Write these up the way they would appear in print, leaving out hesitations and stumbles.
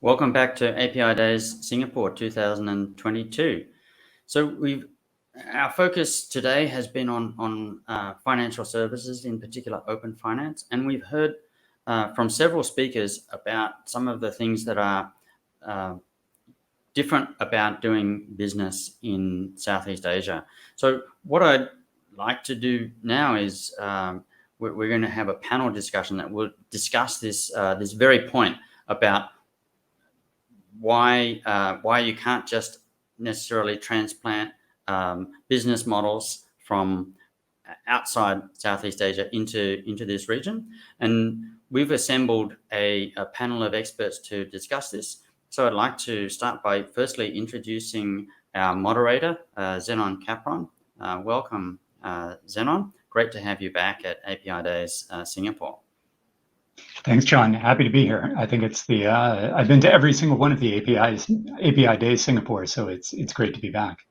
Welcome back to API Days Singapore 2022. So our focus today has been on financial services, in particular open finance, and we've heard from several speakers about some of the things that are different about doing business in Southeast Asia. So what I'd like to do now is we're going to have a panel discussion that will discuss this very point about why you can't just necessarily transplant business models from outside Southeast Asia into this region. And we've assembled a panel of experts to discuss this. So I'd like to start by firstly introducing our moderator, Zennon Kapron. Welcome, Zennon. Great to have you back at API Days Singapore. Thanks, John. Happy to be here. I think it's I've been to every single one of the API Days Singapore, so it's great to be back.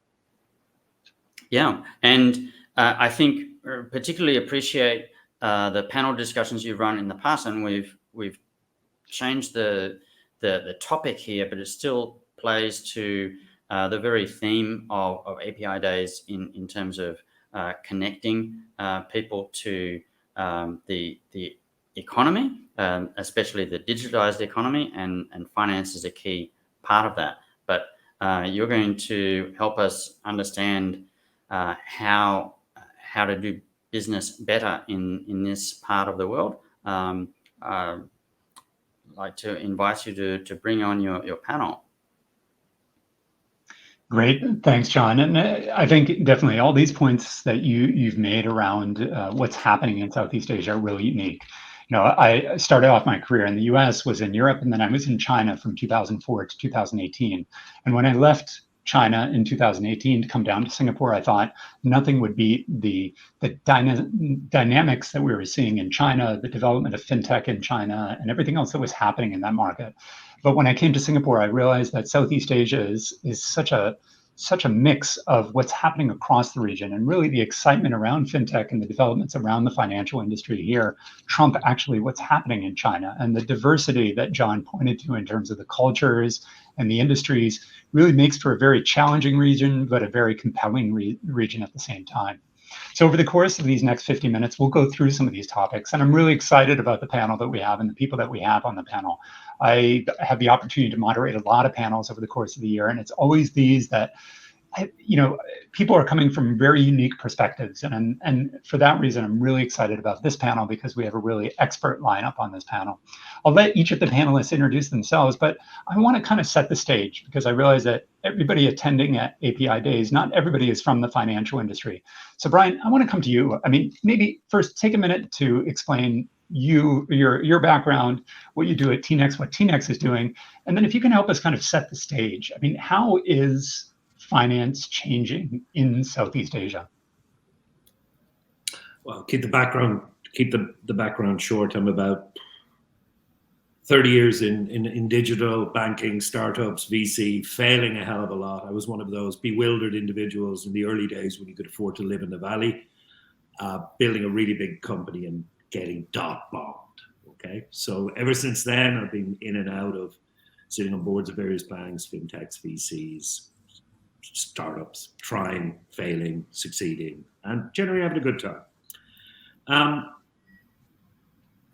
Yeah, and I think particularly appreciate the panel discussions you've run in the past, and we've changed the topic here, but it still plays to the very theme of API Days in terms of connecting people to the economy, especially the digitized economy, and finance is a key part of that. But you're going to help us understand how to do business better in this part of the world. I'd like to invite you to bring on your panel. Great, thanks, John. And I think definitely all these points that you've made around what's happening in Southeast Asia are really unique. I started off my career in the US, was in Europe, and then I was in China from 2004 to 2018. And when I left China in 2018 to come down to Singapore, I thought nothing would beat the dynamics that we were seeing in China, the development of fintech in China, and everything else that was happening in that market. But when I came to Singapore, I realized that Southeast Asia is such a mix of what's happening across the region, and really the excitement around fintech and the developments around the financial industry here trump actually what's happening in China. And the diversity that John pointed to in terms of the cultures and the industries really makes for a very challenging region, but a very compelling region at the same time. So over the course of these next 50 minutes, we'll go through some of these topics, and I'm really excited about the panel that we have and the people that we have on the panel. I have the opportunity to moderate a lot of panels over the course of the year, and it's always these that, people are coming from very unique perspectives, and for that reason, I'm really excited about this panel because we have a really expert lineup on this panel. I'll let each of the panelists introduce themselves, but I want to kind of set the stage because I realize that everybody attending at API Days, not everybody is from the financial industry. So Bryan, I want to come to you. I mean, maybe first take a minute to explain your background, what you do at TNEX, what TNEX is doing, and then if you can help us kind of set the stage. I mean, how is finance changing in Southeast Asia? Well, keep the background short. I'm about 30 years in digital banking, startups, VC, failing a hell of a lot. I was one of those bewildered individuals in the early days when you could afford to live in the valley, building a really big company and getting dot bombed. Okay, so ever since then, I've been in and out of sitting on boards of various banks, fintechs, VCs, startups, trying, failing, succeeding, and generally having a good time.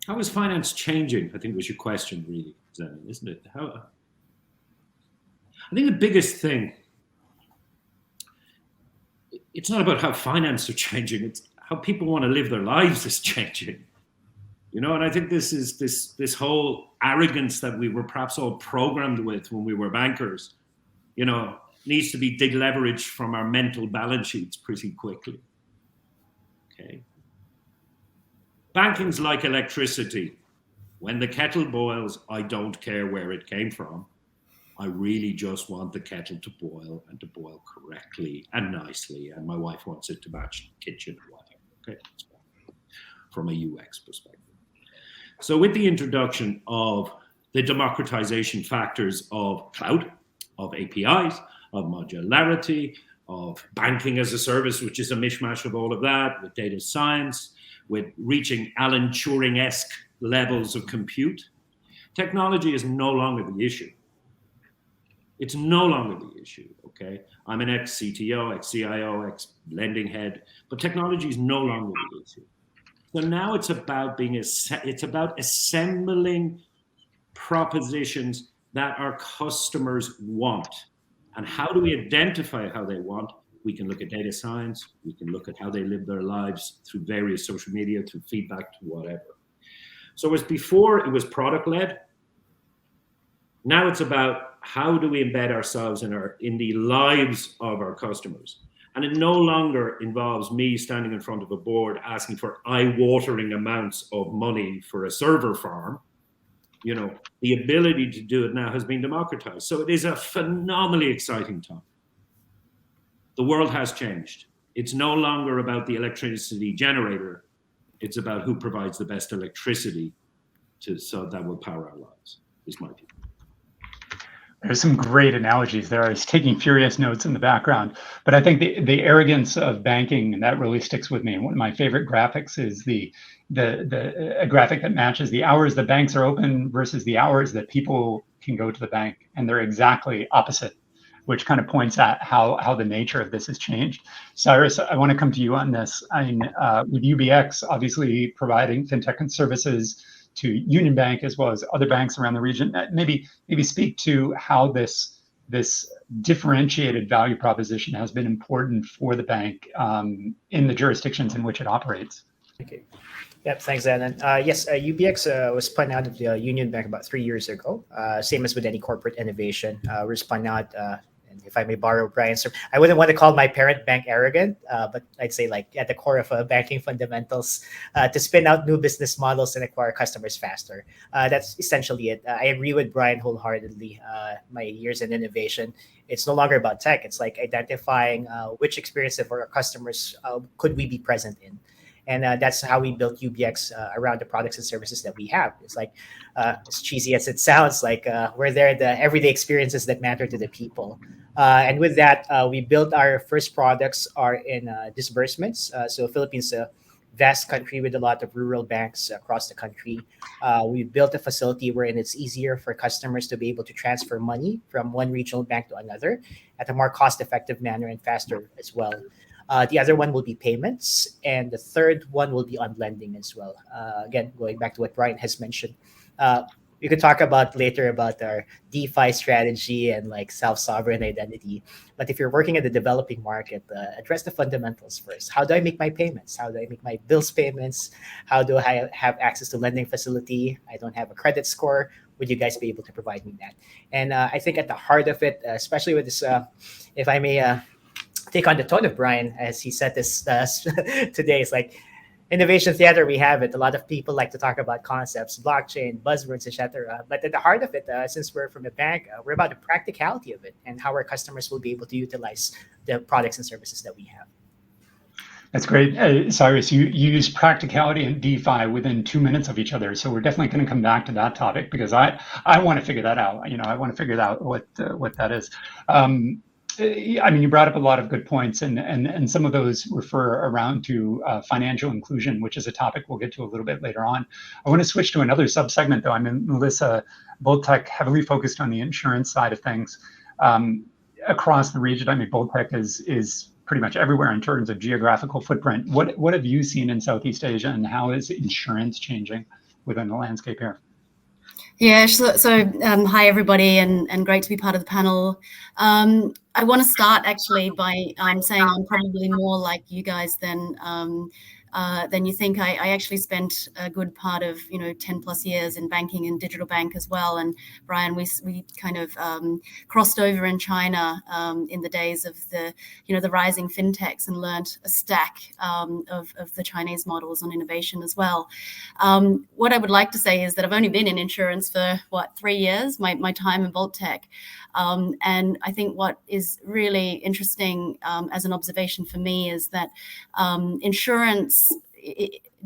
How is finance changing? I think was your question, really, Zennon, isn't it? I think the biggest thing, it's not about how finance are changing, it's how people want to live their lives is changing. And I think this is this whole arrogance that we were perhaps all programmed with when we were bankers, needs to be deleveraged from our mental balance sheets pretty quickly. Okay. Banking's like electricity. When the kettle boils, I don't care where it came from. I really just want the kettle to boil and to boil correctly and nicely. And my wife wants it to match the kitchen or whatever. Okay. From a UX perspective. So with the introduction of the democratization factors of cloud, of APIs, of modularity, of banking as a service, which is a mishmash of all of that, with data science, with reaching Alan Turing-esque levels of compute, technology is no longer the issue. It's no longer the issue, okay? I'm an ex-CTO, ex-CIO, ex-lending head, but technology is no longer the issue. So now it's about assembling propositions that our customers want. And how do we identify how they want? We can look at data science. We can look at how they live their lives through various social media, through feedback, to whatever. So as before, it was product-led. Now it's about how do we embed ourselves in the lives of our customers. And it no longer involves me standing in front of a board asking for eye-watering amounts of money for a server farm. You know, the ability to do it now has been democratized. So it is a phenomenally exciting time. The world has changed. It's no longer about the electricity generator. It's about who provides the best electricity so that will power our lives, is my view. There's some great analogies there. I was taking furious notes in the background, but I think the arrogance of banking, and that really sticks with me. One of my favorite graphics is a graphic that matches the hours that banks are open versus the hours that people can go to the bank, and they're exactly opposite, which kind of points at how the nature of this has changed. Cyrus, I want to come to you on this. I mean, with UBX obviously providing fintech and services to Union Bank as well as other banks around the region, maybe speak to how this differentiated value proposition has been important for the bank in the jurisdictions in which it operates. Okay. Yep, thanks, Zennon. Yes, UBX was spun out of the Union Bank about 3 years ago. Same as with any corporate innovation. We're spun out, and if I may borrow Bryan's term, I wouldn't want to call my parent bank arrogant, but I'd say like at the core of banking fundamentals, to spin out new business models and acquire customers faster. That's essentially it. I agree with Bryan wholeheartedly. My years in innovation, it's no longer about tech. It's like identifying which experience of our customers could we be present in. And that's how we built UBX around the products and services that we have. It's like, as cheesy as it sounds, like we're there, the everyday experiences that matter to the people. And with that, we built our first products are in disbursements. So Philippines, a vast country with a lot of rural banks across the country. We built a facility wherein it's easier for customers to be able to transfer money from one regional bank to another at a more cost-effective manner and faster as well. The other one will be payments, and the third one will be on lending as well. Again, going back to what Bryan has mentioned, we could talk about later about our DeFi strategy and like self-sovereign identity. But if you're working in the developing market, address the fundamentals first. How do I make my payments? How do I make my bills payments? How do I have access to lending facility? I don't have a credit score. Would you guys be able to provide me that? And I think at the heart of it, especially with this, if I may take on the tone of Bryan, as he said this today, it's like innovation theater. We have it. A lot of people like to talk about concepts, blockchain, buzzwords, etc. But at the heart of it, since we're from a bank, we're about the practicality of it and how our customers will be able to utilize the products and services that we have. That's great. Cyrus, you use practicality and DeFi within 2 minutes of each other. So we're definitely going to come back to that topic because I want to figure that out. You know, I want to figure out what that is. I mean, you brought up a lot of good points, and some of those refer around to financial inclusion, which is a topic we'll get to a little bit later on. I want to switch to another subsegment, though. I mean, Melissa, Bolttech heavily focused on the insurance side of things across the region. I mean, Bolttech is pretty much everywhere in terms of geographical footprint. What have you seen in Southeast Asia, and how is insurance changing within the landscape here? Yeah, so hi everybody, and great to be part of the panel. I want to start actually by saying I'm probably more like you guys than you think. I actually spent a good part of 10 plus years in banking and digital bank as well. And Bryan, we kind of crossed over in China in the days of the rising fintechs and learned a stack of the Chinese models on innovation as well. What I would like to say is that I've only been in insurance for 3 years, my time in Bolttech. And I think what is really interesting as an observation for me is that insurance,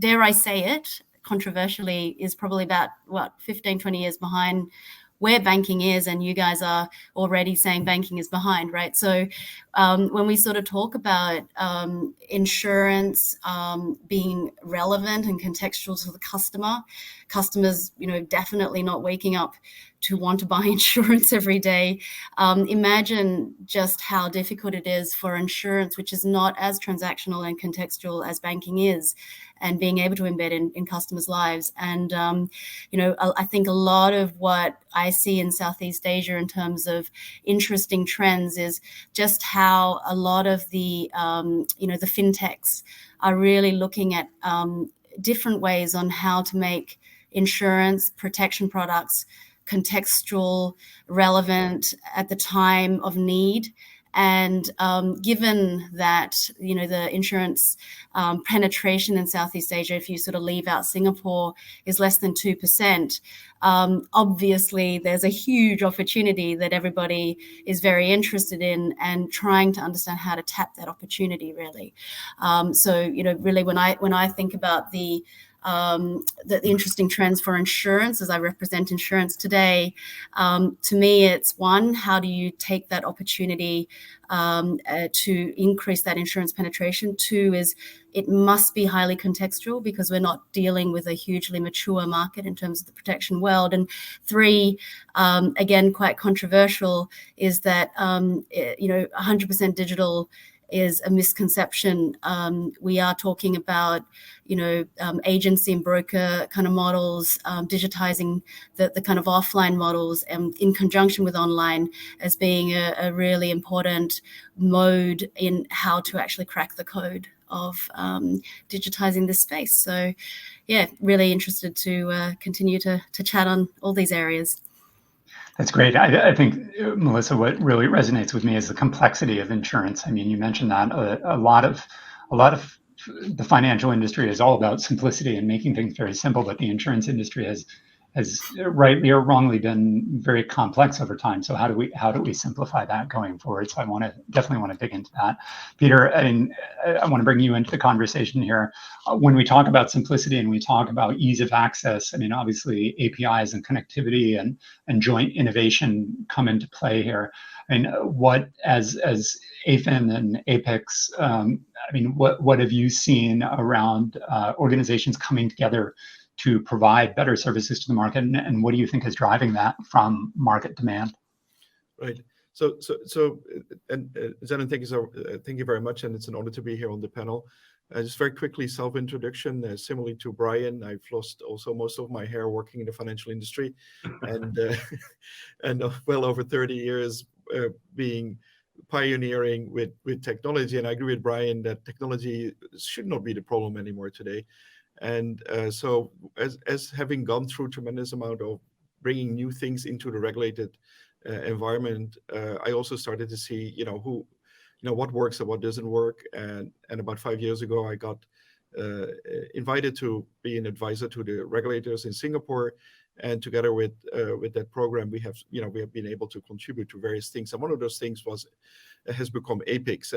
dare I say it, controversially, is probably about 15, 20 years behind where banking is, and you guys are already saying banking is behind, right? So when we sort of talk about insurance being relevant and contextual to the customer, customers, definitely not waking up to want to buy insurance every day. Imagine just how difficult it is for insurance, which is not as transactional and contextual as banking is, and being able to embed in customers' lives. And, I think a lot of what I see in Southeast Asia in terms of interesting trends is just how a lot of the fintechs are really looking at different ways on how to make insurance protection products contextual, relevant at the time of need. And given that, the insurance penetration in Southeast Asia, if you sort of leave out Singapore, is less than 2%, obviously there's a huge opportunity that everybody is very interested in and trying to understand how to tap that opportunity, really. Really when I think about the interesting trends for insurance as I represent insurance today, to me, it's one, how do you take that opportunity to increase that insurance penetration? Two is it must be highly contextual because we're not dealing with a hugely mature market in terms of the protection world. And three, again, quite controversial, is that 100% digital is a misconception. We are talking about, agency and broker kind of models, digitizing the kind of offline models, in conjunction with online as being a really important mode in how to actually crack the code of digitizing this space. So, yeah, really interested to continue to chat on all these areas. That's great. I think, Melissa, what really resonates with me is the complexity of insurance. I mean, you mentioned that a lot of the financial industry is all about simplicity and making things very simple, but the insurance industry has rightly or wrongly been very complex over time. So how do we simplify that going forward? So I definitely want to dig into that. Pieter, I want to bring you into the conversation here. When we talk about simplicity and we talk about ease of access, I mean, obviously APIs and connectivity and joint innovation come into play here. I mean, what as AFIN and APIX, what have you seen around organizations coming together to provide better services to the market, and what do you think is driving that from market demand? Right. So, Zennon, thank you very much, and it's an honor to be here on the panel. Just very quickly, self-introduction. Similarly to Bryan, I've lost also most of my hair working in the financial industry, and well over 30 years being pioneering with technology. And I agree with Bryan that technology should not be the problem anymore today. And so as having gone through tremendous amount of bringing new things into the regulated environment, I also started to see, what works and what doesn't work. And about 5 years ago, I got invited to be an advisor to the regulators in Singapore. And together with that program, we have been able to contribute to various things. And one of those things has become APIX.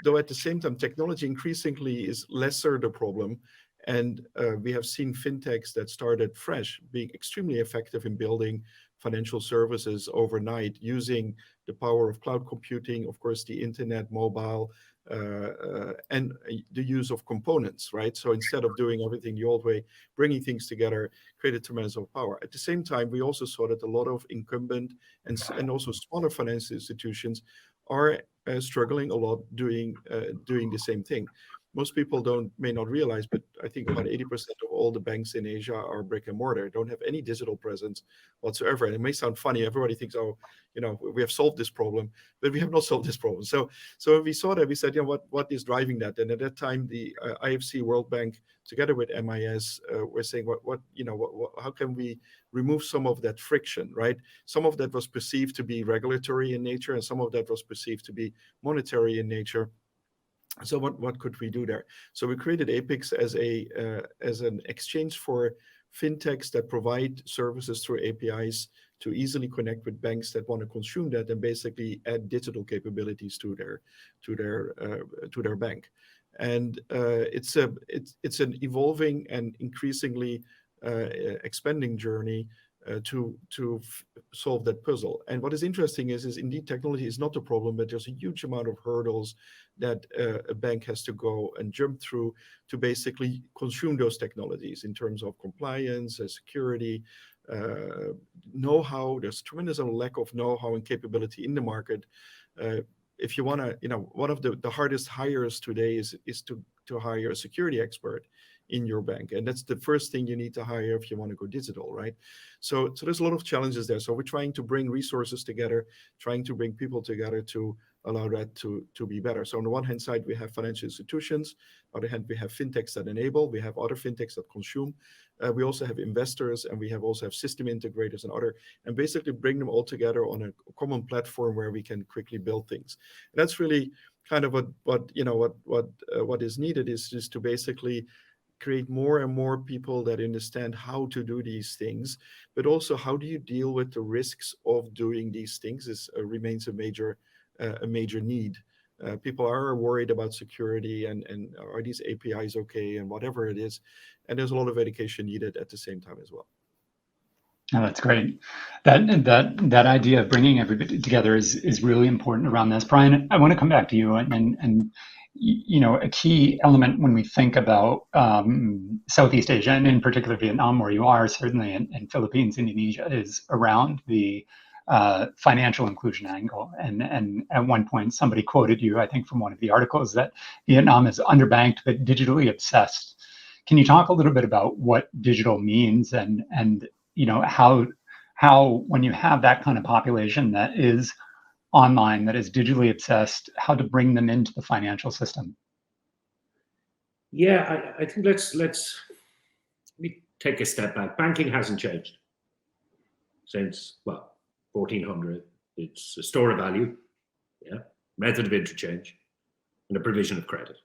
Though at the same time, technology increasingly is lesser the problem. And we have seen fintechs that started fresh being extremely effective in building financial services overnight using the power of cloud computing, of course, the internet, mobile, and the use of components, right? So instead of doing everything the old way, bringing things together created tremendous of power. At the same time, we also saw that a lot of incumbent and also smaller financial institutions are struggling a lot doing the same thing. Most people may not realize, but I think about 80% of all the banks in Asia are brick and mortar, don't have any digital presence whatsoever. And it may sound funny. Everybody thinks, we have solved this problem, but we have not solved this problem. So when we saw that, we said, what is driving that? And at that time, the IFC World Bank, together with MIS, were saying, how can we remove some of that friction, right? Some of that was perceived to be regulatory in nature, and some of that was perceived to be monetary in nature. So what could we do there? So we created APIX as an exchange for fintechs that provide services through APIs to easily connect with banks that want to consume that and basically add digital capabilities to their bank. And it's an evolving and increasingly expanding journey to solve that puzzle. And what is interesting is indeed technology is not the problem, but there's a huge amount of hurdles that a bank has to go and jump through to basically consume those technologies in terms of compliance, security, know-how. There's a tremendous lack of know-how and capability in the market. If you want to, one of the hardest hires today is to hire a security expert in your bank, and that's the first thing you need to hire if you want to go digital, right? So there's a lot of challenges there. So we're trying to bring resources together, trying to bring people together to allow that to be better. So on the one hand side, we have financial institutions. On the other hand, we have fintechs that enable. We have other fintechs that consume. We also have investors, and we also have system integrators and basically bring them all together on a common platform where we can quickly build things. And that's really kind of what is needed is just to basically create more and more people that understand how to do these things, but also how do you deal with the risks of doing these things remains a major need. People are worried about security and are these APIs okay and whatever it is, and there's a lot of education needed at the same time as well. Oh, that's great. That idea of bringing everybody together is really important around this. Bryan, I want to come back to you and a key element when we think about Southeast Asia and in particular Vietnam, where you are certainly, and Philippines, Indonesia, is around the financial inclusion angle. And at one point, somebody quoted you, I think, from one of the articles that Vietnam is underbanked but digitally obsessed. Can you talk a little bit about what digital means and how when you have that kind of population that is online, that is digitally obsessed, how to bring them into the financial system? Yeah, I think let me take a step back. Banking hasn't changed since 1400. It's a store of value, method of interchange, and a provision of credit.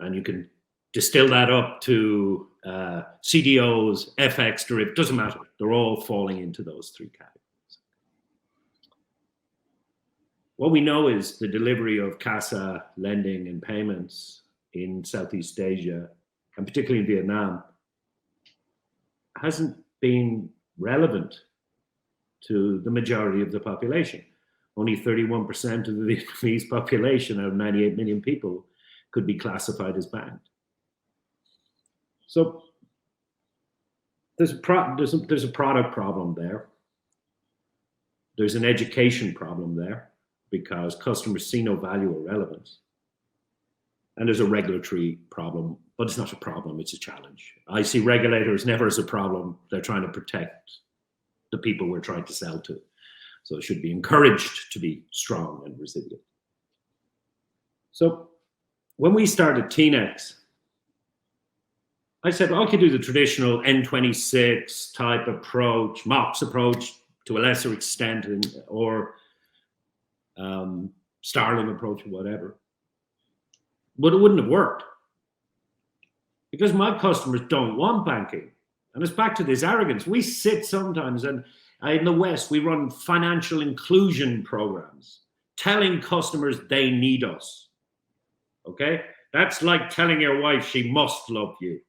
And you can distill that up to CDOs, FX, derivatives, doesn't matter. They're all falling into those three categories. What we know is the delivery of CASA, lending, and payments in Southeast Asia, and particularly in Vietnam, hasn't been relevant to the majority of the population. Only 31% of the Vietnamese population out of 98 million people could be classified as banked. So there's a product problem there. There's an education problem there because customers see no value or relevance. And there's a regulatory problem, but it's not a problem, it's a challenge. I see regulators never as a problem. They're trying to protect the people we're trying to sell to. So it should be encouraged to be strong and resilient. So when we started TNEX, I said, well, I could do the traditional N26 type approach, MOX approach to a lesser extent, or Starling approach or whatever. But it wouldn't have worked because my customers don't want banking. And it's back to this arrogance. We sit sometimes, and in the West, we run financial inclusion programs, telling customers they need us. Okay? That's like telling your wife she must love you.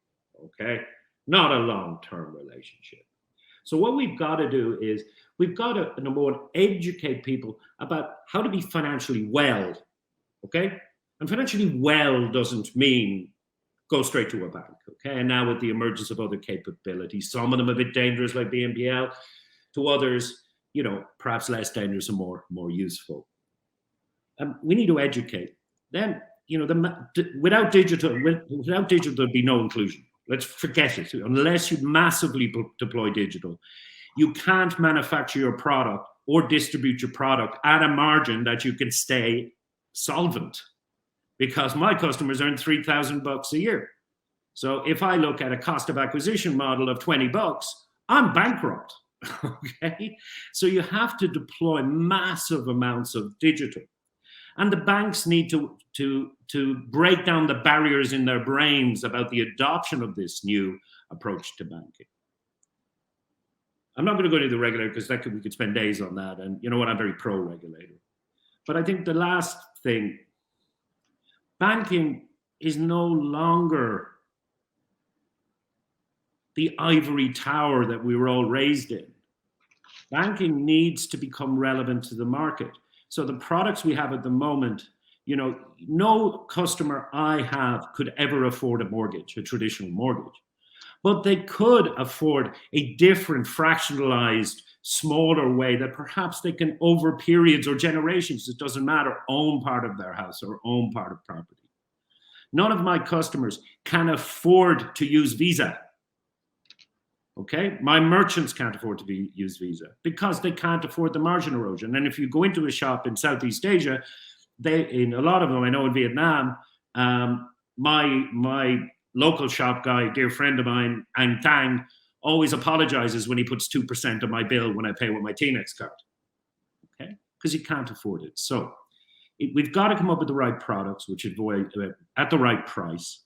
Okay? Not a long-term relationship. So what we've got to do is we've got to, number one, educate people about how to be financially well. Okay? And financially well doesn't mean go straight to a bank. Okay? And now with the emergence of other capabilities, some of them a bit dangerous like BNPL, to others, perhaps less dangerous and more useful. We need to educate. Then, without digital, there'd be no inclusion. Let's forget it. Unless you massively deploy digital, you can't manufacture your product or distribute your product at a margin that you can stay solvent. Because my customers earn $3,000 a year. So if I look at a cost of acquisition model of $20, I'm bankrupt. Okay, so you have to deploy massive amounts of digital, and the banks need to break down the barriers in their brains about the adoption of this new approach to banking. I'm not going to go to the regulator because we could spend days on that, and you know what, I'm very pro-regulator. But I think the last thing, banking is no longer the ivory tower that we were all raised in. Banking needs to become relevant to the market. So the products we have at the moment, you know, no customer I have could ever afford a mortgage, a traditional mortgage, but they could afford a different fractionalized, smaller way that perhaps they can, over periods or generations, it doesn't matter, own part of their house or own part of property. None of my customers can afford to use Visa. Okay, my merchants can't afford to use Visa because they can't afford the margin erosion. And if you go into a shop in Southeast Asia, in a lot of them, I know in Vietnam, my local shop guy, dear friend of mine, Anh Tang, always apologizes when he puts 2% on my bill when I pay with my TNEX card. Okay, because he can't afford it. So we've got to come up with the right products, which avoid at the right price,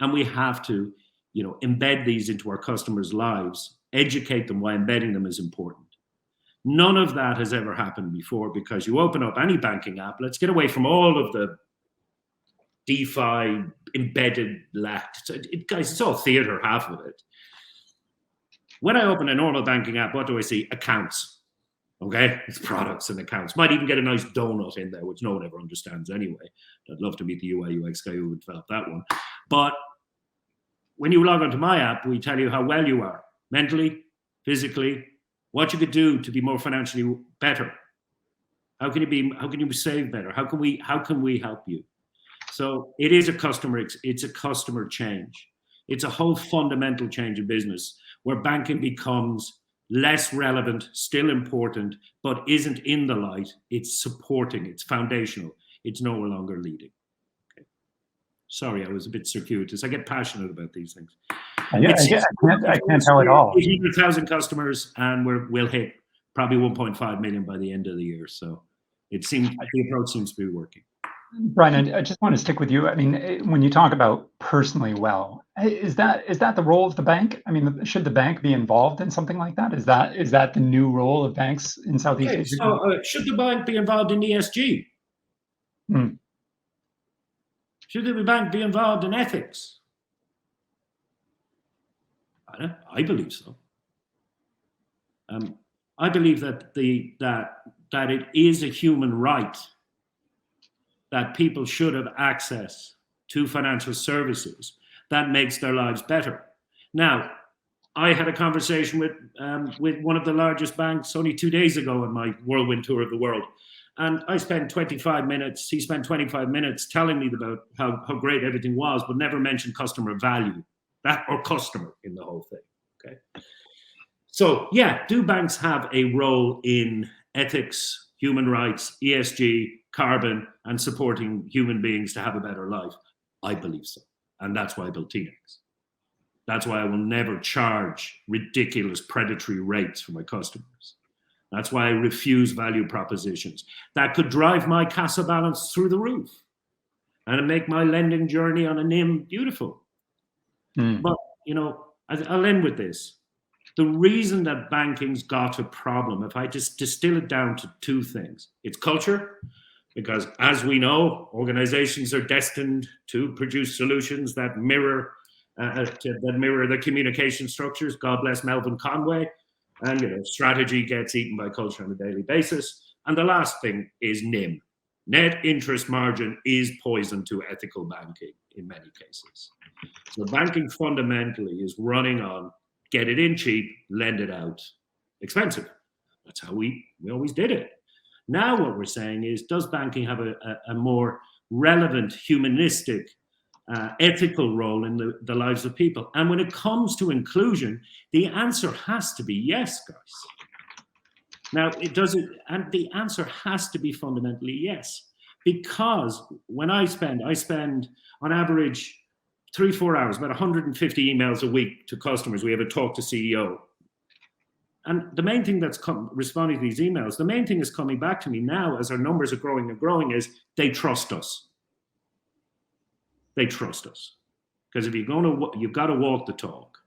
and we have to, you know, embed these into our customers' lives, educate them why embedding them is important. None of that has ever happened before, because you open up any banking app, let's get away from all of the DeFi embedded guys, it's all theater, half of it. When I open a normal banking app, what do I see? Accounts. Okay, it's products and accounts. Might even get a nice donut in there, which no one ever understands anyway. I'd love to meet the UI UX guy who would develop that one. But when you log onto my app, we tell you how well you are, mentally, physically, what you could do to be more financially better. How can you save better? How can we help you? So it is it's a customer change. It's a whole fundamental change in business where banking becomes less relevant, still important, but isn't in the light. It's supporting, it's foundational. It's no longer leading. Okay. Sorry, I was a bit circuitous. I get passionate about these things. I can't tell at all. 800,000 customers, and we'll hit probably 1.5 million by the end of the year. So the approach seems to be working. Bryan, I just want to stick with you. I mean, when you talk about personally well, is that the role of the bank? I mean, should the bank be involved in something like that? Is that the new role of banks in Southeast Asia? So should the bank be involved in ESG? Should the bank be involved in ethics? I believe so. I believe that it is a human right that people should have access to financial services that makes their lives better. Now, I had a conversation with one of the largest banks only 2 days ago on my whirlwind tour of the world. And I spent 25 minutes, he spent 25 minutes telling me about how great everything was, but never mentioned customer value, or customer in the whole thing, okay? So yeah, do banks have a role in ethics, human rights, ESG, carbon, and supporting human beings to have a better life? I believe so. And that's why I built TNEX. That's why I will never charge ridiculous predatory rates for my customers. That's why I refuse value propositions that could drive my CASA balance through the roof and make my lending journey on a NIM beautiful. But, you know, I'll end with this. The reason that banking's got a problem, if I just distill it down to two things, it's culture, because as we know, organizations are destined to produce solutions that mirror the communication structures. God bless Melvin Conway. And, you know, strategy gets eaten by culture on a daily basis. And the last thing is NIM. Net interest margin is poison to ethical banking in many cases. So banking fundamentally is running on get it in cheap, lend it out expensive. That's how we always did it. Now what we're saying is, does banking have a more relevant, humanistic, ethical role in the lives of people? And when it comes to inclusion, the answer has to be yes, guys. Now, and the answer has to be fundamentally yes. Because when I spend on average 3-4 hours, about 150 emails a week to customers. We have a talk to CEO. And the main thing that's responding to these emails, the main thing is coming back to me now as our numbers are growing and growing is they trust us. They trust us. Because if you've got to walk the talk.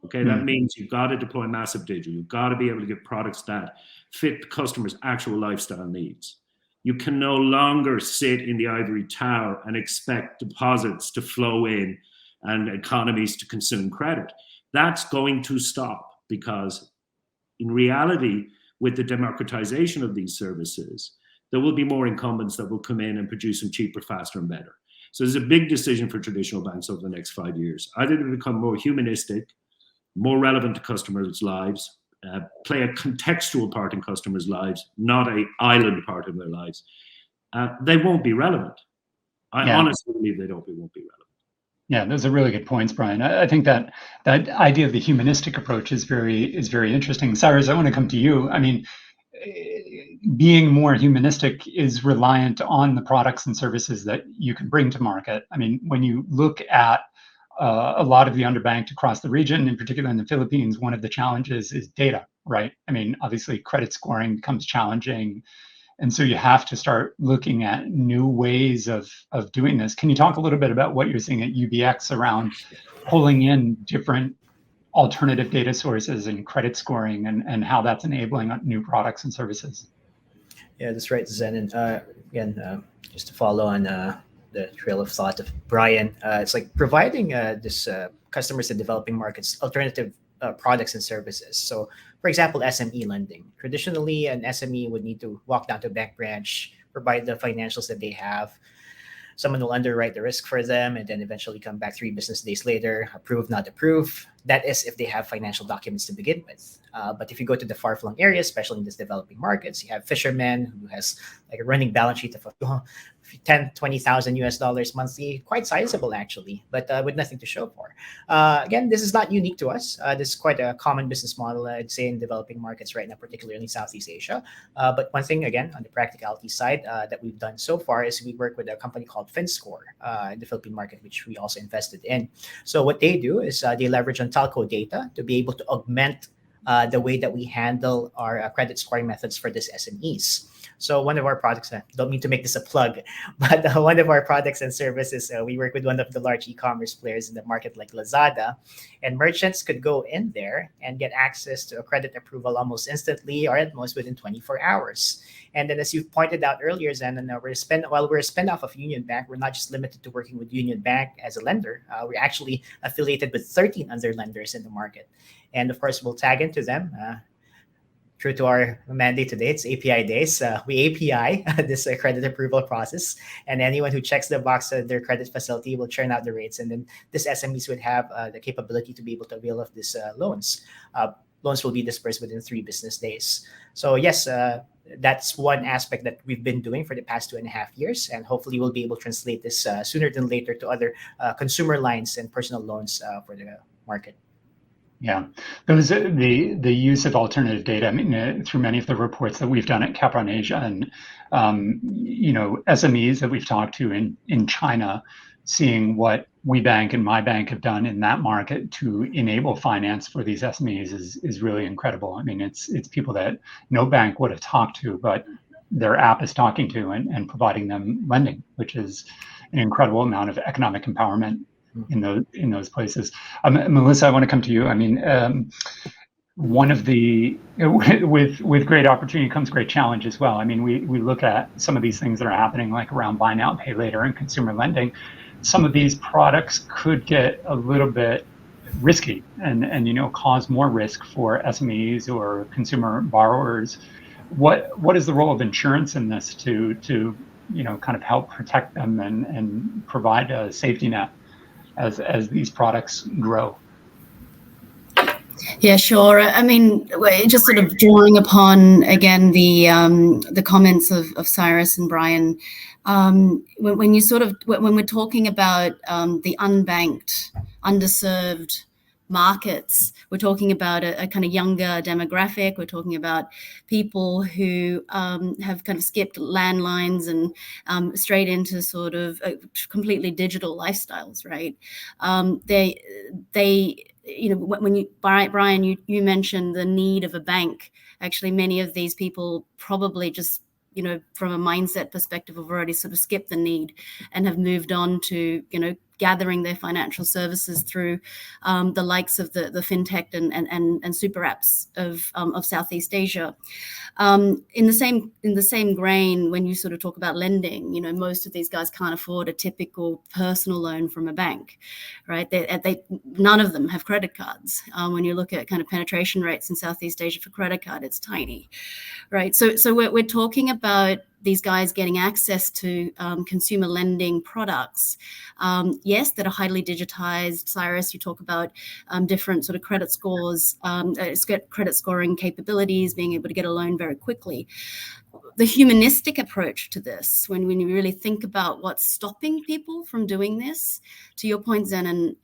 Okay, that means you've got to deploy massive digital. You've got to be able to give products that fit customers' actual lifestyle needs. You can no longer sit in the ivory tower and expect deposits to flow in and economies to consume credit. That's going to stop, because in reality, with the democratization of these services, there will be more incumbents that will come in and produce them cheaper, faster, and better. So there's a big decision for traditional banks over the next 5 years. Either to become more humanistic, more relevant to customers' lives, play a contextual part in customers' lives, not an island part of their lives. They won't be relevant. I honestly believe they won't be relevant. Yeah, those are really good points, Bryan. I think that idea of the humanistic approach is very interesting. Cyrus, I want to come to you. I mean, being more humanistic is reliant on the products and services that you can bring to market. I mean, when you look at a lot of the underbanked across the region, in particular in the Philippines, one of the challenges is data, right? I mean, obviously credit scoring becomes challenging. And so you have to start looking at new ways of doing this. Can you talk a little bit about what you're seeing at UBX around pulling in different alternative data sources and credit scoring, and how that's enabling new products and services? Yeah, that's right, Zennon. Again, just to follow on the trail of thought of Bryan, it's like providing this customers in developing markets alternative products and services. So, for example, SME lending. Traditionally, an SME would need to walk down to a bank branch, provide the financials that they have. Someone will underwrite the risk for them and then eventually come back 3 business days later, approve, not approve. That is if they have financial documents to begin with. But if you go to the far-flung areas, especially in these developing markets, you have fishermen who has like a running balance sheet of 10, 20,000 US dollars monthly, quite sizable actually, but with nothing to show for. Again, this is not unique to us. This is quite a common business model, I'd say, in developing markets right now, particularly in Southeast Asia. But one thing, again, on the practicality side that we've done so far is we work with a company called FinScore in the Philippine market, which we also invested in. So what they do is they leverage on telco data to be able to augment the way that we handle our credit scoring methods for these SMEs. So one of our products, I don't mean to make this a plug, but one of our products and services, we work with one of the large e-commerce players in the market like Lazada, and merchants could go in there and get access to a credit approval almost instantly, or at most within 24 hours. And then as you pointed out earlier, Zennon, while we're a spinoff of Union Bank, we're not just limited to working with Union Bank as a lender. We're actually affiliated with 13 other lenders in the market. And of course, we'll tag into them. True to our mandate today, it's API days. We API this credit approval process, and anyone who checks the box of their credit facility will churn out the rates, and then this SMEs would have the capability to be able to avail of these loans. Loans will be dispersed within 3 business days. So yes, that's one aspect that we've been doing for the past 2.5 years, and hopefully we'll be able to translate this sooner than later to other consumer lines and personal loans for the market. Yeah, those the use of alternative data. I mean, through many of the reports that we've done at Kapronasia, and SMEs that we've talked to in China, seeing what WeBank and MyBank have done in that market to enable finance for these SMEs is really incredible. I mean, it's people that no bank would have talked to, but their app is talking to and providing them lending, which is an incredible amount of economic empowerment in those places. Melissa, I want to come to you. I mean, one of the with great opportunity comes great challenge as well. I mean, we look at some of these things that are happening, like around buy now, pay later and consumer lending. Some of these products could get a little bit risky and cause more risk for SMEs or consumer borrowers. What is the role of insurance in this to kind of help protect them and provide a safety net as these products grow? Yeah, sure. I mean, just sort of drawing upon again the comments of Cyrus and Bryan. When we're talking about the unbanked, underserved markets, we're talking about a kind of younger demographic. We're talking about people who have kind of skipped landlines and straight into sort of completely digital lifestyles, right? When Bryan, you mentioned the need of a bank. Actually, many of these people probably just, from a mindset perspective, have already sort of skipped the need and have moved on to, gathering their financial services through the likes of the fintech and super apps of Southeast Asia. In the same grain, when you sort of talk about lending, you know, most of these guys can't afford a typical personal loan from a bank, right? None of them have credit cards. When you look at kind of penetration rates in Southeast Asia for credit card, it's tiny, right? So we're talking about these guys getting access to consumer lending products, yes, that are highly digitized. Cyrus, you talk about different sort of credit scores, credit scoring capabilities, being able to get a loan very quickly. The humanistic approach to this, when you really think about what's stopping people from doing this, to your point, Zennon,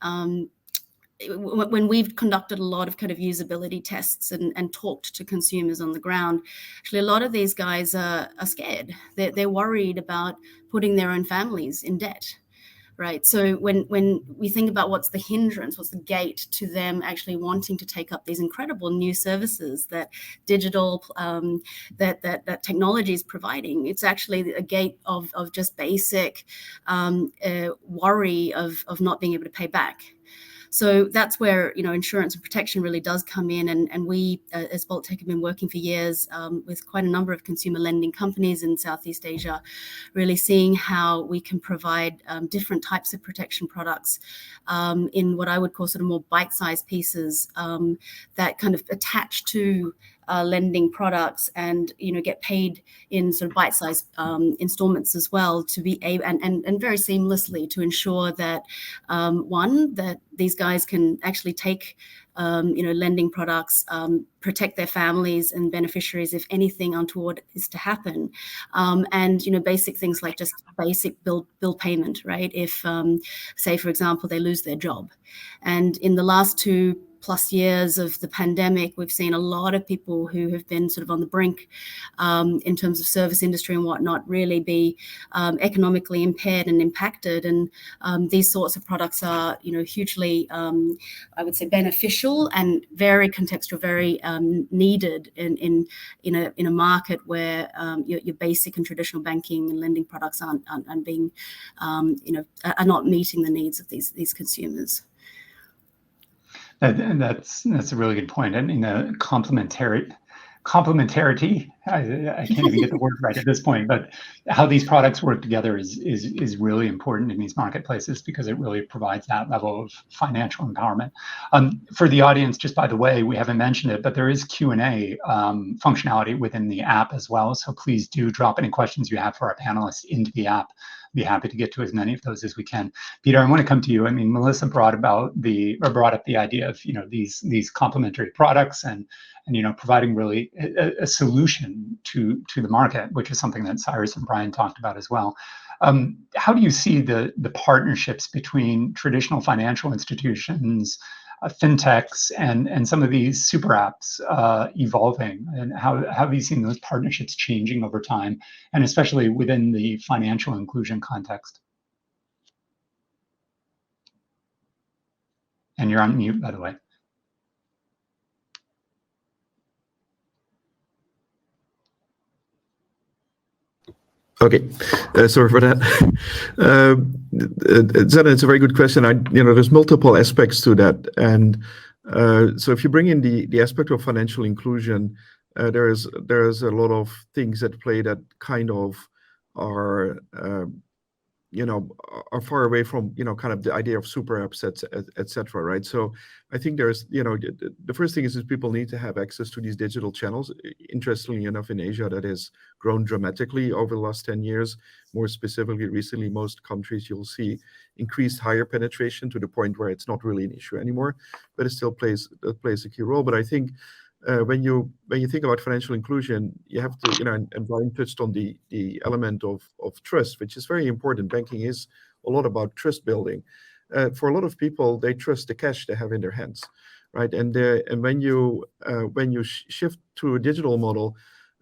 when we've conducted a lot of kind of usability tests and talked to consumers on the ground, actually a lot of these guys are scared. They're worried about putting their own families in debt, right? So when we think about what's the hindrance, what's the gate to them actually wanting to take up these incredible new services that digital, that technology is providing, it's actually a gate of just basic worry of not being able to pay back. So that's where, you know, insurance and protection really does come in. And we, as Bolttech, have been working for years with quite a number of consumer lending companies in Southeast Asia, really seeing how we can provide different types of protection products in what I would call sort of more bite-sized pieces that kind of attach to lending products and, you know, get paid in sort of bite-sized installments as well, to be able and very seamlessly to ensure that that these guys can actually take you know, lending products, protect their families and beneficiaries if anything untoward is to happen, and, you know, basic things like just basic bill payment, right? If say, for example, they lose their job, and in the last 2+ years of the pandemic, we've seen a lot of people who have been sort of on the brink in terms of service industry and whatnot really be economically impaired and impacted. And these sorts of products are, you know, hugely, I would say, beneficial and very contextual, very needed in a market where your basic and traditional banking and lending products aren't being, you know, are not meeting the needs of these consumers. And that's a really good point. I mean, the complementarity, I can't even get the word right at this point, but how these products work together is really important in these marketplaces, because it really provides that level of financial empowerment. For the audience, just by the way, we haven't mentioned it, but there is Q&A functionality within the app as well. So please do drop any questions you have for our panelists into the app. Be happy to get to as many of those as we can. Pieter, I want to come to you. I mean, Melissa brought up the idea of, you know, these complementary products and you know, providing really a solution to the market, which is something that Cyrus and Bryan talked about as well. How do you see the partnerships between traditional financial institutions, fintechs, and some of these super apps evolving, and how have you seen those partnerships changing over time, and especially within the financial inclusion context? And you're on mute, by the way. Okay, sorry for that. Zennon, it's a very good question. You know, there's multiple aspects to that, and so if you bring in the aspect of financial inclusion, there's a lot of things at play that kind of are you know, are far away from, you know, kind of the idea of super apps, et cetera, right? So I think there's, you know, the first thing is people need to have access to these digital channels. Interestingly enough, in Asia, that has grown dramatically over the last 10 years. More specifically, recently, most countries you'll see increased higher penetration to the point where it's not really an issue anymore, but it still plays a key role. But I think when you think about financial inclusion, you have to, you know, and Bryan touched on the element of trust, which is very important. Banking is a lot about trust building. For a lot of people, they trust the cash they have in their hands, right? And when you shift to a digital model,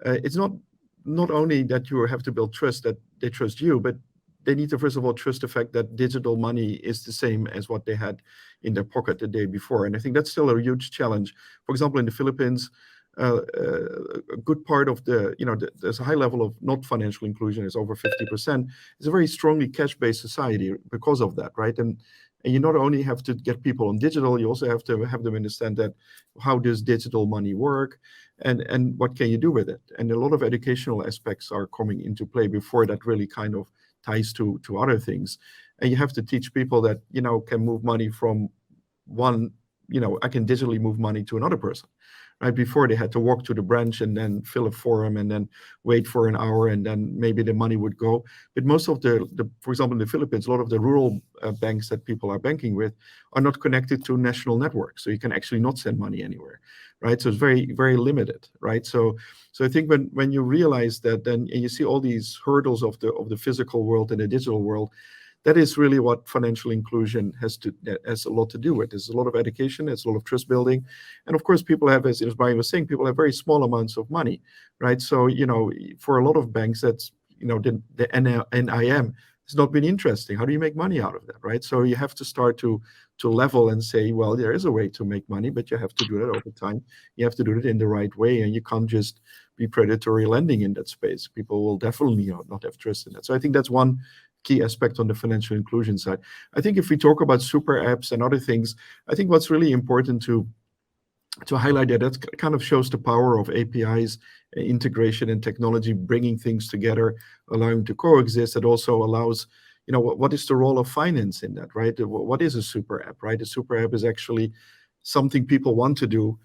it's not only that you have to build trust, that they trust you, but they need to first of all trust the fact that digital money is the same as what they had in their pocket the day before. And I think that's still a huge challenge. For example, in the Philippines, a good part of the, there's a high level of not financial inclusion, is over 50%. It's a very strongly cash-based society because of that, right? And you not only have to get people on digital, you also have to have them understand that how does digital money work, and what can you do with it? And a lot of educational aspects are coming into play before that really kind of ties to other things. And you have to teach people that, can move money from one, I can digitally move money to another person. Right, before they had to walk to the branch and then fill a form and then wait for an hour and then maybe the money would go. But most of the for example, in the Philippines, a lot of the rural banks that people are banking with are not connected to national networks, so you can actually not send money anywhere, right? So it's very, very limited, right? So I think when you realize that, then and you see all these hurdles of the physical world and the digital world, that is really what financial inclusion has a lot to do with. There's a lot of education, there's a lot of trust building. And of course, people have, as Bryan was saying, people have very small amounts of money, right? So, for a lot of banks, that's, the NIM has not been interesting. How do you make money out of that, right? So you have to start to level and say, well, there is a way to make money, but you have to do that over time. You have to do it in the right way, and you can't just be predatory lending in that space. People will definitely not have trust in that. So I think that's one key aspect on the financial inclusion side. I think if we talk about super apps and other things, I think what's really important to highlight that kind of shows the power of APIs, integration and technology, bringing things together, allowing them to coexist. It also allows, what is the role of finance in that, right? What is a super app, right? A super app is actually something people want to do.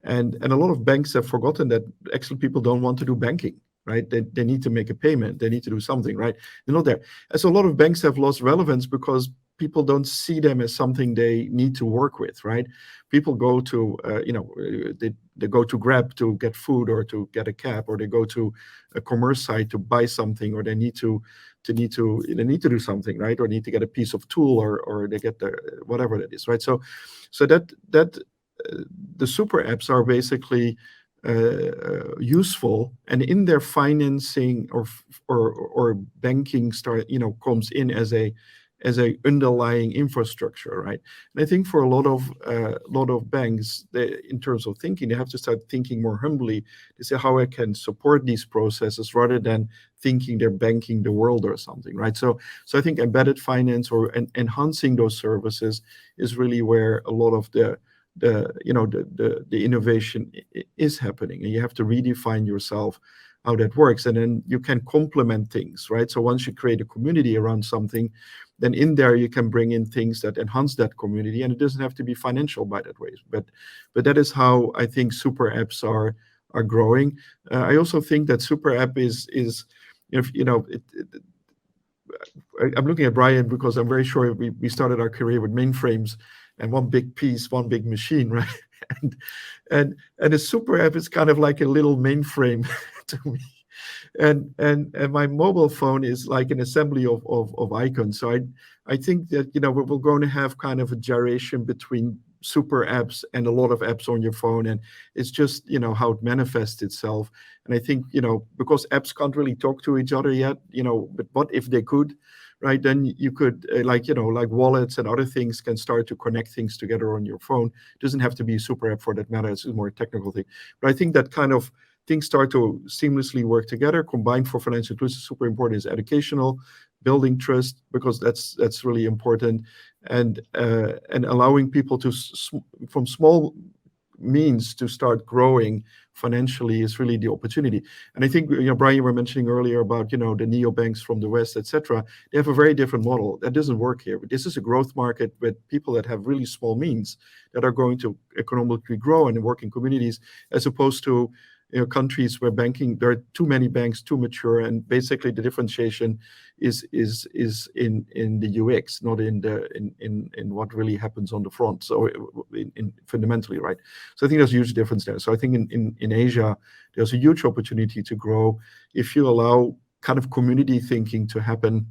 And a lot of banks have forgotten that actually people don't want to do banking. Right? They need to make a payment. They need to do something, right? They're not there. And so a lot of banks have lost relevance because people don't see them as something they need to work with, right? People go to, they go to Grab to get food or to get a cab, or they go to a commerce site to buy something, or they need to do something, right? Or need to get a piece of tool, or they get the whatever that is, right? So that the super apps are basically useful, and in their financing or banking comes in as a underlying infrastructure, right? And I think for a lot of banks, in terms of thinking, they have to start thinking more humbly to say how I can support these processes rather than thinking they're banking the world or something, right? So I think embedded finance or enhancing those services is really where a lot of the innovation is happening, and you have to redefine yourself how that works, and then you can complement things, right? So once you create a community around something, then in there you can bring in things that enhance that community, and it doesn't have to be financial by that way. But that is how I think super apps are growing. I also think that super app is I'm looking at Bryan because I'm very sure we started our career with mainframes and one big piece, one big machine, right? And a super app is kind of like a little mainframe to me. And my mobile phone is like an assembly of icons. So I think that we're going to have kind of a gyration between super apps and a lot of apps on your phone, and it's just how it manifests itself. And I think because apps can't really talk to each other yet, but what if they could? Right, then you could like wallets and other things can start to connect things together on your phone. It doesn't have to be a super app for that matter. It's a more technical thing. But I think that kind of things start to seamlessly work together. Combined for financial inclusion, super important is educational, building trust, because that's really important, and allowing people to from small means to start growing financially is really the opportunity. And I think Bryan, you were mentioning earlier about the neobanks from the West, etc. They have a very different model that doesn't work here. But this is a growth market with people that have really small means that are going to economically grow and work in communities, as opposed to countries where banking, there are too many banks, too mature, and basically the differentiation is in the UX, not in what really happens on the front. So in fundamentally, right? So I think there's a huge difference there. So I think in Asia, there's a huge opportunity to grow if you allow kind of community thinking to happen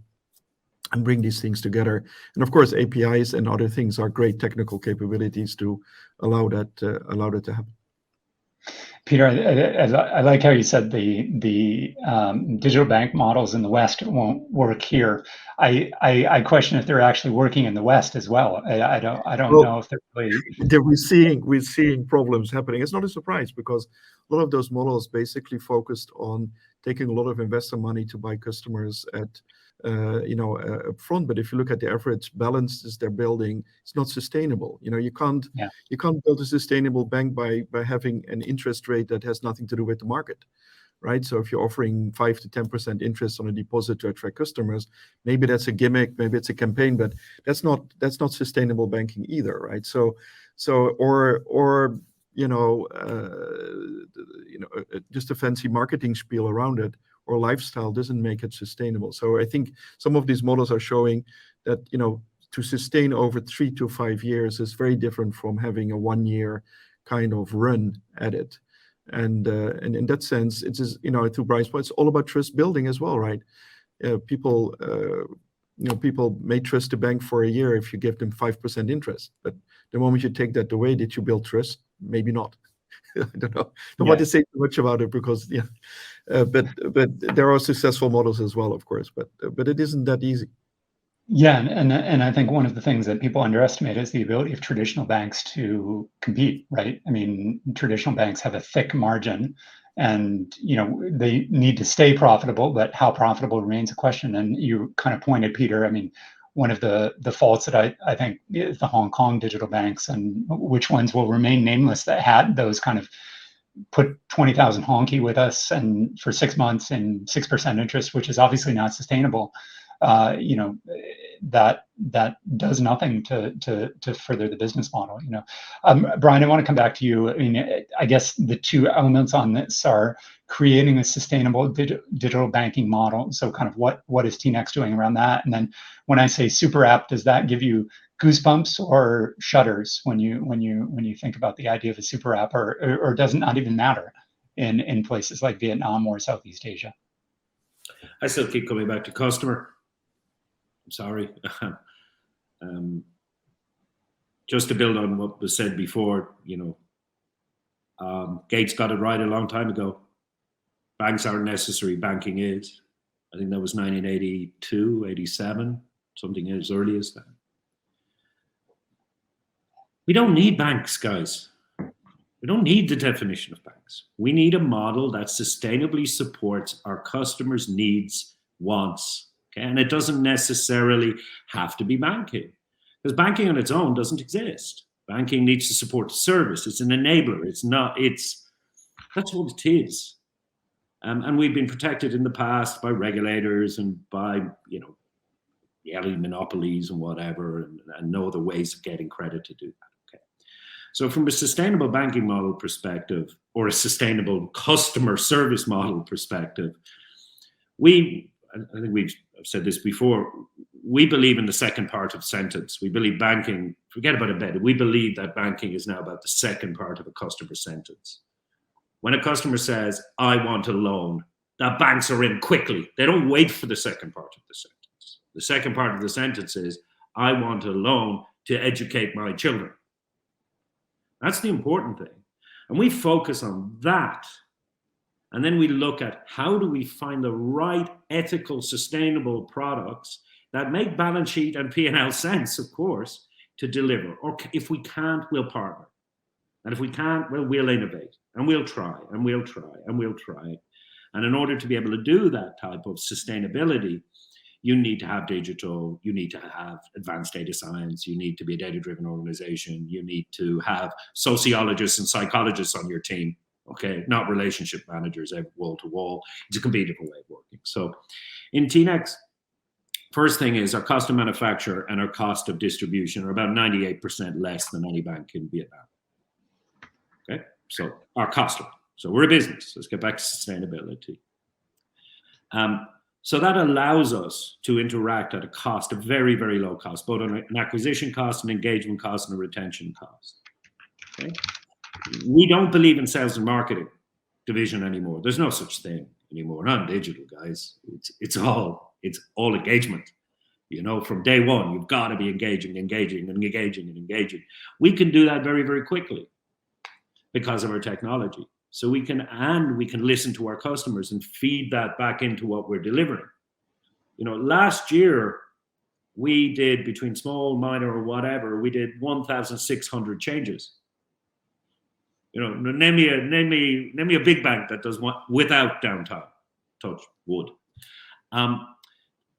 and bring these things together. And of course, APIs and other things are great technical capabilities to allow that to happen. Peter, I like how you said the digital bank models in the West won't work here. I question if they're actually working in the West as well. I don't Well, know if they're really. We're seeing problems happening. It's not a surprise because a lot of those models basically focused on taking a lot of investor money to buy customers at up front. But if you look at the average balances they're building, it's not sustainable. You can't build a sustainable bank by having an interest rate that has nothing to do with the market, right? So if you're offering 5 to 10% interest on a deposit to attract customers, maybe that's a gimmick, maybe it's a campaign, but that's not sustainable banking either, right? Just a fancy marketing spiel around it or lifestyle doesn't make it sustainable. So I think some of these models are showing that to sustain over 3 to 5 years is very different from having a 1 year kind of run at it. And in that sense, it is, to Bryan's point, it's all about trust building as well, right? People may trust a bank for a year if you give them 5% interest, but the moment you take that away, did you build trust? Maybe not. I don't know. Don't want to say too much about it because, but there are successful models as well, of course, but it isn't that easy. Yeah, and I think one of the things that people underestimate is the ability of traditional banks to compete, right? I mean, traditional banks have a thick margin, and they need to stay profitable, but how profitable remains a question. And you kind of pointed, Peter. I mean, one of the faults that I think is the Hong Kong digital banks, and which ones will remain nameless, that had those kind of put 20,000 honky with us and for 6 months and 6% interest, which is obviously not sustainable. That does nothing to further the business model. Bryan, I want to come back to you. I mean, I guess the two elements on this are creating a sustainable digital banking model. So, kind of what is TNEX doing around that? And then, when I say super app, does that give you goosebumps or shudders when you think about the idea of a super app, or does it not even matter in places like Vietnam or Southeast Asia? I still keep coming back to customer. Sorry. Just to build on what was said before, Gates got it right a long time ago. Banks aren't necessary, banking is. I think that was 1982, 87, something as early as that. We don't need banks, guys. We don't need the definition of banks. We need a model that sustainably supports our customers' needs, wants. Okay? And it doesn't necessarily have to be banking, because banking on its own doesn't exist. Banking needs to support the service. It's an enabler. That's what it is. And we've been protected in the past by regulators and by, yellow monopolies and whatever, and no other ways of getting credit to do that. Okay. So from a sustainable banking model perspective, or a sustainable customer service model perspective, I think we've said this before, we believe in the second part of the sentence. We believe banking, forget about embedded, we believe that banking is now about the second part of a customer sentence. When a customer says, I want a loan, that banks are in quickly. They don't wait for the second part of the sentence. The second part of the sentence is, I want a loan to educate my children. That's the important thing. And we focus on that. And then we look at how do we find the right ethical, sustainable products that make balance sheet and P&L sense, of course, to deliver. Or if we can't, we'll partner. And if we can't, well, we'll innovate. And we'll try, and we'll try, and we'll try. And in order to be able to do that type of sustainability, you need to have digital, you need to have advanced data science, you need to be a data-driven organization, you need to have sociologists and psychologists on your team, okay? Not relationship managers wall to wall. It's a completely different way of working. So in TNEX, first thing is our cost of manufacture and our cost of distribution are about 98% less than any bank in Vietnam. Okay, so our customer. So we're a business. Let's get back to sustainability. So that allows us to interact at a cost, a very, very low cost, both on an acquisition cost, an engagement cost, and a retention cost. Okay? We don't believe in sales and marketing division anymore. There's no such thing anymore. Not digital, guys. It's all engagement. From day one, you've got to be engaging. We can do that very, very quickly. because of our technology. So we can listen to our customers and feed that back into what we're delivering. Last year we did, between small, minor, or whatever, we did 1,600 changes. Name me a big bank that does one without downtime. Touch wood.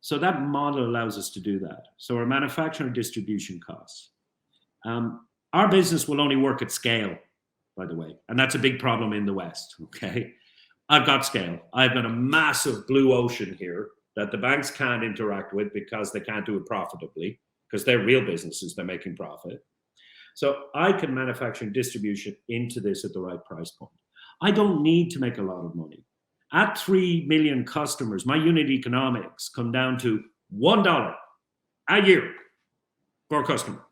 So that model allows us to do that. So our manufacturing distribution costs. Our business will only work at scale, by the way, and that's a big problem in the West. Okay, I've got scale. I've got a massive blue ocean here that the banks can't interact with because they can't do it profitably, because they're real businesses, they're making profit. So I can manufacture and distribution into this at the right price point. I don't need to make a lot of money. At 3 million customers, my unit economics come down to $1 a year per customer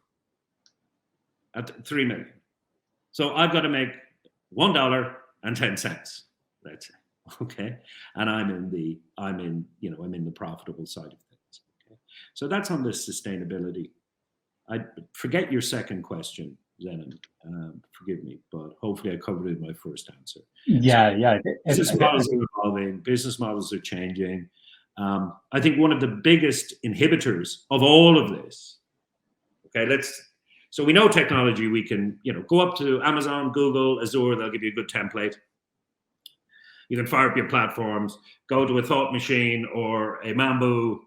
at 3 million. So I've got to make $1.10, let's say, okay? And I'm in the profitable side of things. Okay? So that's on the sustainability. I forget your second question, Zennon. Forgive me, but hopefully I covered it in my first answer. Yeah. Business models are evolving. Business models are changing. I think one of the biggest inhibitors of all of this. Okay, so we know technology. We can, go up to Amazon, Google, Azure. They'll give you a good template. You can fire up your platforms. Go to a Thought Machine or a Mambu,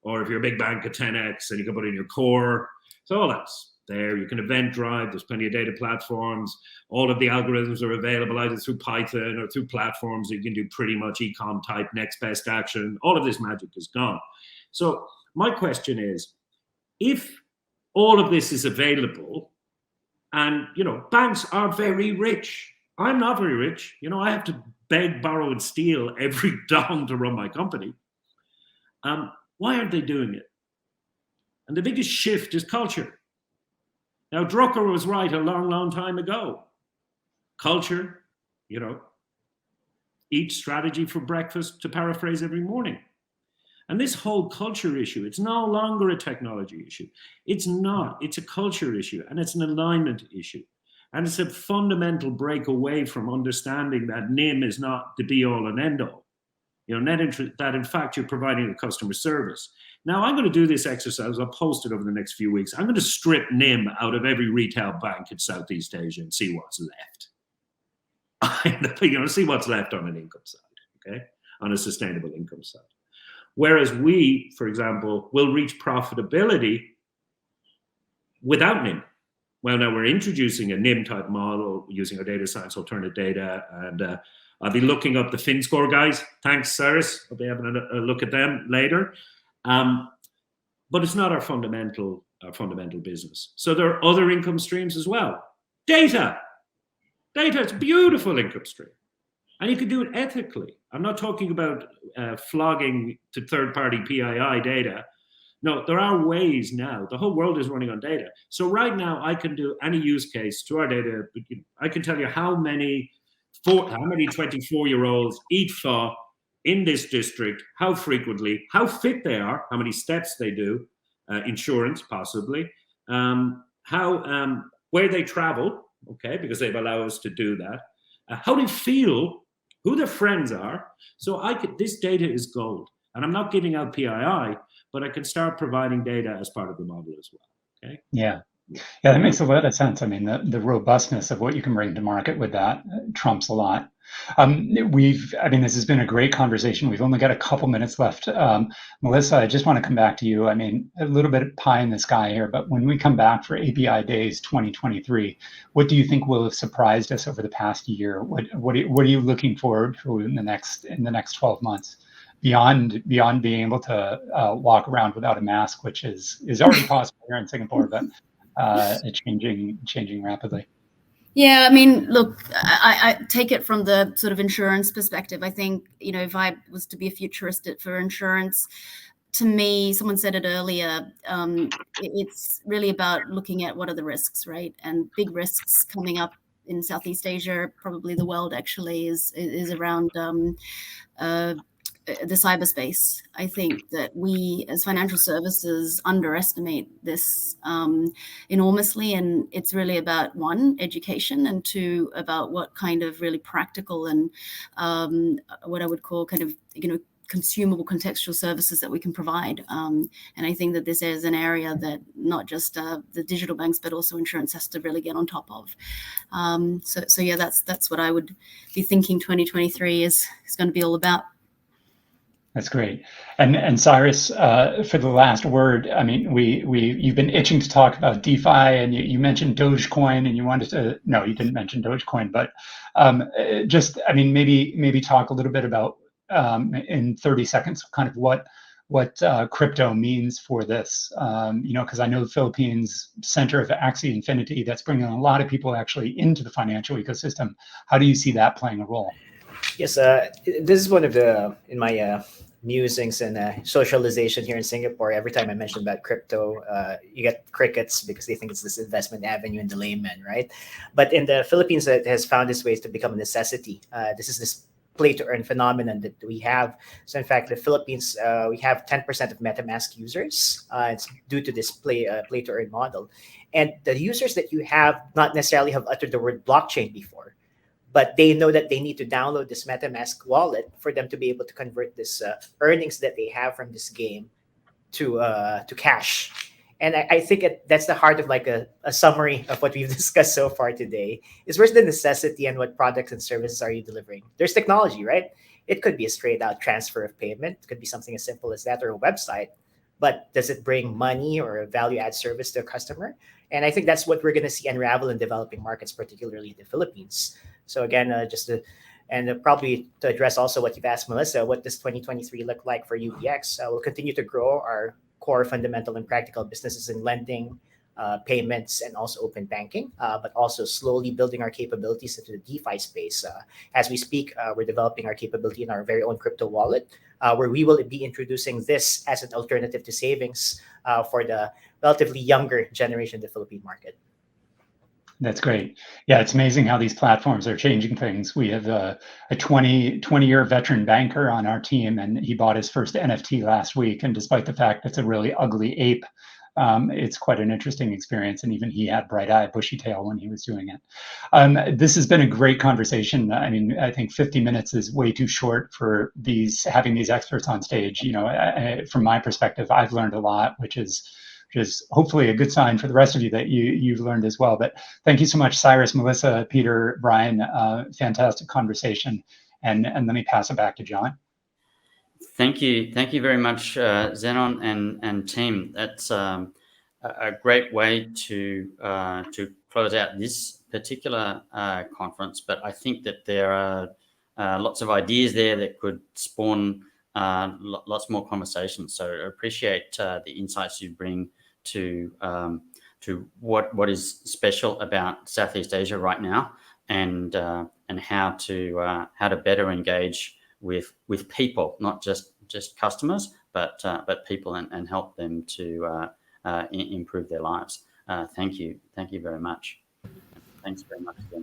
or if you're a big bank, a TNEX, and you can put it in your core. So all that's there. You can event drive. There's plenty of data platforms. All of the algorithms are available either through Python or through platforms that you can do pretty much ecom type, next best action. All of this magic is gone. So my question is, if all of this is available, and banks are very rich. I'm not very rich. I have to beg, borrow, and steal every dime to run my company. Why aren't they doing it? And the biggest shift is culture. Now, Drucker was right a long, long time ago. Culture, eat strategy for breakfast, to paraphrase, every morning. And this whole culture issue, it's no longer a technology issue. It's not. It's a culture issue, and it's an alignment issue. And it's a fundamental break away from understanding that NIM is not the be-all and end-all. That in fact you're providing a customer service. Now I'm going to do this exercise. I'll post it over the next few weeks. I'm going to strip NIM out of every retail bank in Southeast Asia and see what's left. See what's left on an income side, okay? On a sustainable income side. Whereas we, for example, will reach profitability without NIM. Well, now we're introducing a NIM type model using our data science alternate data, and I'll be looking up the FinScore guys. Thanks, Cyrus. I'll be having a look at them later. But it's not our fundamental business. So there are other income streams as well. Data, it's a beautiful income stream. And you can do it ethically. I'm not talking about flogging to third-party PII data. No, there are ways now. The whole world is running on data. So right now, I can do any use case to our data. I can tell you how many 24-year-olds eat pho in this district, how frequently, how fit they are, how many steps they do, insurance possibly, where they travel, okay, because they've allowed us to do that, how they feel, who their friends are. So this data is gold. And I'm not giving out PII, but I can start providing data as part of the model as well, okay? Yeah, that makes a lot of sense. I mean, the robustness of what you can bring to market with that trumps a lot. This has been a great conversation. We've only got a couple minutes left. Melissa, I just want to come back to you. I mean, a little bit of pie in the sky here, but when we come back for API Days 2023, what do you think will have surprised us over the past year? What are you looking forward to in the next 12 months? Beyond being able to walk around without a mask, which is already possible here in Singapore, but changing rapidly. Yeah, I mean, look, I take it from the sort of insurance perspective. I think, if I was to be a futurist for insurance, to me, someone said it earlier, it's really about looking at what are the risks, right? And big risks coming up in Southeast Asia, probably the world actually, is around the cyberspace. I think that we as financial services underestimate this enormously, and it's really about, one, education, and two, about what kind of really practical and what I would call kind of, consumable contextual services that we can provide. And I think that this is an area that not just the digital banks, but also insurance has to really get on top of. So yeah, that's what I would be thinking 2023 is going to be all about. That's great. And Cyrus, for the last word, I mean, you've been itching to talk about DeFi, and you mentioned Dogecoin, and you wanted to, no, you didn't mention Dogecoin, but just, I mean, maybe talk a little bit about, in 30 seconds, kind of what crypto means for this, because I know the Philippines Center of Axie Infinity, that's bringing a lot of people actually into the financial ecosystem. How do you see that playing a role? Yes, this is one of the, in my musings and socialization here in Singapore, every time I mention about crypto, you get crickets because they think it's this investment avenue in the layman, right? But in the Philippines, it has found its ways to become a necessity. This is this play to earn phenomenon that we have. So in fact, the Philippines, we have 10% of MetaMask users. It's due to this play to earn model. And the users that you have not necessarily have uttered the word blockchain before, but they know that they need to download this MetaMask wallet for them to be able to convert this earnings that they have from this game to cash. And I think that's the heart of like a summary of what we've discussed so far today. Is where's the necessity and what products and services are you delivering? There's technology, right? It could be a straight out transfer of payment. It could be something as simple as that, or a website. But does it bring money or a value add service to a customer? And I think that's what we're going to see unravel in developing markets, particularly the Philippines. So again, probably to address also what you've asked, Melissa, what does 2023 look like for UBX? We'll continue to grow our core fundamental and practical businesses in lending, payments, and also open banking, but also slowly building our capabilities into the DeFi space. As we speak, we're developing our capability in our very own crypto wallet, where we will be introducing this as an alternative to savings for the relatively younger generation in the Philippine market. That's great. Yeah, it's amazing how these platforms are changing things. We have a 20-year veteran banker on our team, and he bought his first NFT last week. And despite the fact it's a really ugly ape, it's quite an interesting experience. And even he had bright-eyed, bushy tail when he was doing it. This has been a great conversation. I mean, I think 50 minutes is way too short for having these experts on stage. From my perspective, I've learned a lot, which is hopefully a good sign for the rest of you that you've learned as well. But thank you so much, Cyrus, Melissa, Pieter, Bryan. Fantastic conversation. And let me pass it back to John. Thank you very much, Zennon and team. That's a great way to close out this particular conference. But I think that there are lots of ideas there that could spawn lots more conversations. So I appreciate the insights you bring to what is special about Southeast Asia right now, and how to better engage with people, not just customers, but people, and help them to improve their lives. Thank you very much. Thanks very much for